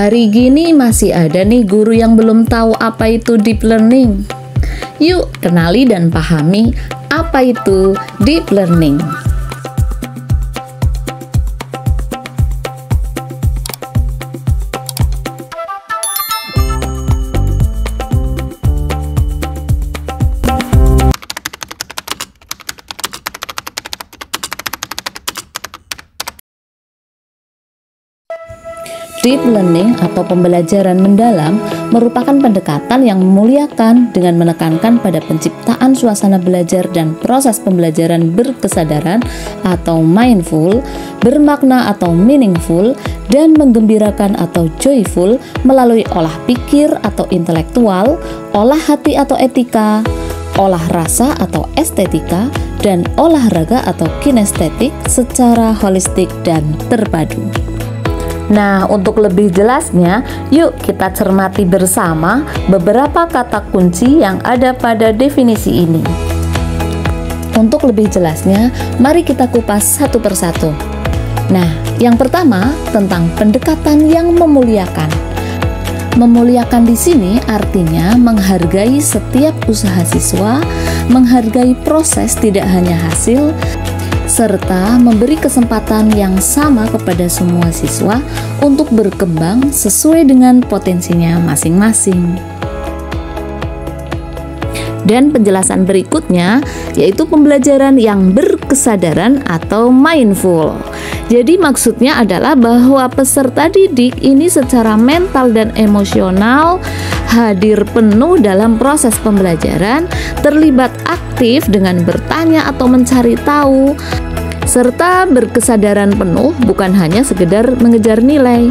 Hari gini masih ada nih guru yang belum tahu apa itu deep learning. Yuk kenali dan pahami apa itu deep learning. Deep learning atau pembelajaran mendalam merupakan pendekatan yang memuliakan dengan menekankan pada penciptaan suasana belajar dan proses pembelajaran berkesadaran atau mindful, bermakna atau meaningful, dan menggembirakan atau joyful melalui olah pikir atau intelektual, olah hati atau etika, olah rasa atau estetika, dan olahraga atau kinestetik secara holistik dan terpadu. Nah, untuk lebih jelasnya, yuk kita cermati bersama beberapa kata kunci yang ada pada definisi ini. Untuk lebih jelasnya, mari kita kupas satu persatu. Nah, yang pertama tentang pendekatan yang memuliakan. Memuliakan di sini artinya menghargai setiap usaha siswa, menghargai proses tidak hanya hasil, serta memberi kesempatan yang sama kepada semua siswa untuk berkembang sesuai dengan potensinya masing-masing. Dan penjelasan berikutnya yaitu pembelajaran yang berkesadaran atau mindful. Jadi maksudnya adalah bahwa peserta didik ini secara mental dan emosional hadir penuh dalam proses pembelajaran, terlibat aktif dengan bertanya atau mencari tahu, serta berkesadaran penuh bukan hanya sekedar mengejar nilai.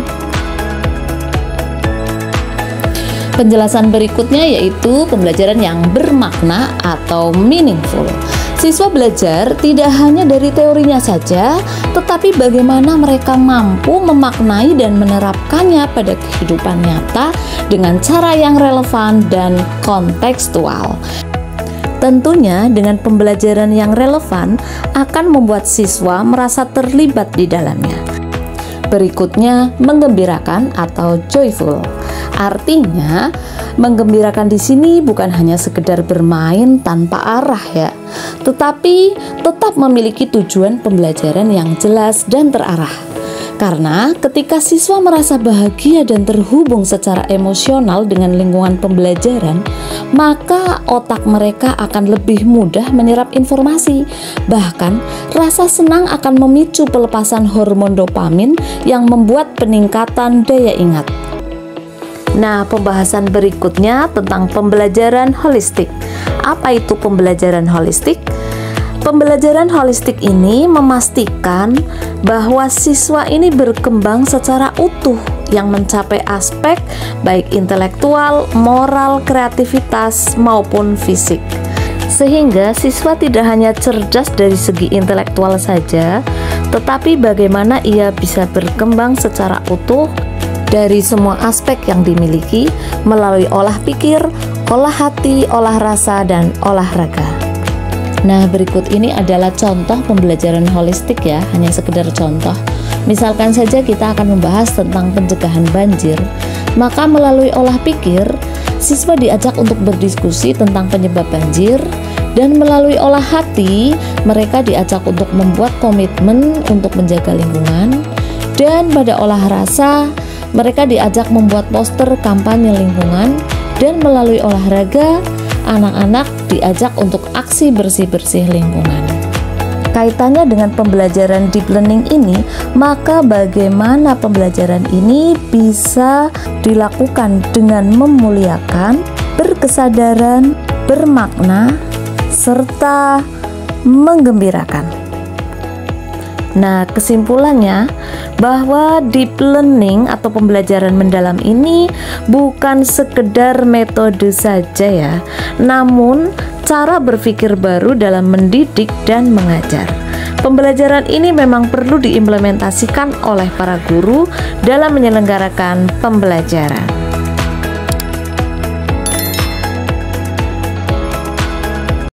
Penjelasan berikutnya yaitu pembelajaran yang bermakna atau meaningful. Siswa belajar tidak hanya dari teorinya saja, tetapi bagaimana mereka mampu memaknai dan menerapkannya pada kehidupan nyata dengan cara yang relevan dan kontekstual. Tentunya dengan pembelajaran yang relevan akan membuat siswa merasa terlibat di dalamnya. Berikutnya, menggembirakan atau joyful. Artinya, menggembirakan di sini bukan hanya sekedar bermain tanpa arah ya, tetapi tetap memiliki tujuan pembelajaran yang jelas dan terarah. Karena ketika siswa merasa bahagia dan terhubung secara emosional dengan lingkungan pembelajaran, maka otak mereka akan lebih mudah menyerap informasi. Bahkan, rasa senang akan memicu pelepasan hormon dopamin yang membuat peningkatan daya ingat. Nah, pembahasan berikutnya tentang pembelajaran holistik. Apa itu pembelajaran holistik? Pembelajaran holistik ini memastikan bahwa siswa ini berkembang secara utuh yang mencapai aspek baik intelektual, moral, kreativitas maupun fisik. Sehingga siswa tidak hanya cerdas dari segi intelektual saja, tetapi bagaimana ia bisa berkembang secara utuh dari semua aspek yang dimiliki melalui olah pikir, olah hati, olah rasa, dan olahraga. Nah, berikut ini adalah contoh pembelajaran holistik ya, hanya sekedar contoh. Misalkan saja kita akan membahas tentang pencegahan banjir, maka melalui olah pikir, siswa diajak untuk berdiskusi tentang penyebab banjir, dan melalui olah hati, mereka diajak untuk membuat komitmen untuk menjaga lingkungan, dan pada olah rasa, mereka diajak membuat poster kampanye lingkungan, dan melalui olahraga, anak-anak diajak untuk aksi bersih-bersih lingkungan. Kaitannya dengan pembelajaran deep learning ini, maka bagaimana pembelajaran ini bisa dilakukan dengan memuliakan, berkesadaran, bermakna, serta menggembirakan. Nah, kesimpulannya bahwa deep learning atau pembelajaran mendalam ini bukan sekedar metode saja ya, namun cara berpikir baru dalam mendidik dan mengajar. Pembelajaran ini memang perlu diimplementasikan oleh para guru dalam menyelenggarakan pembelajaran.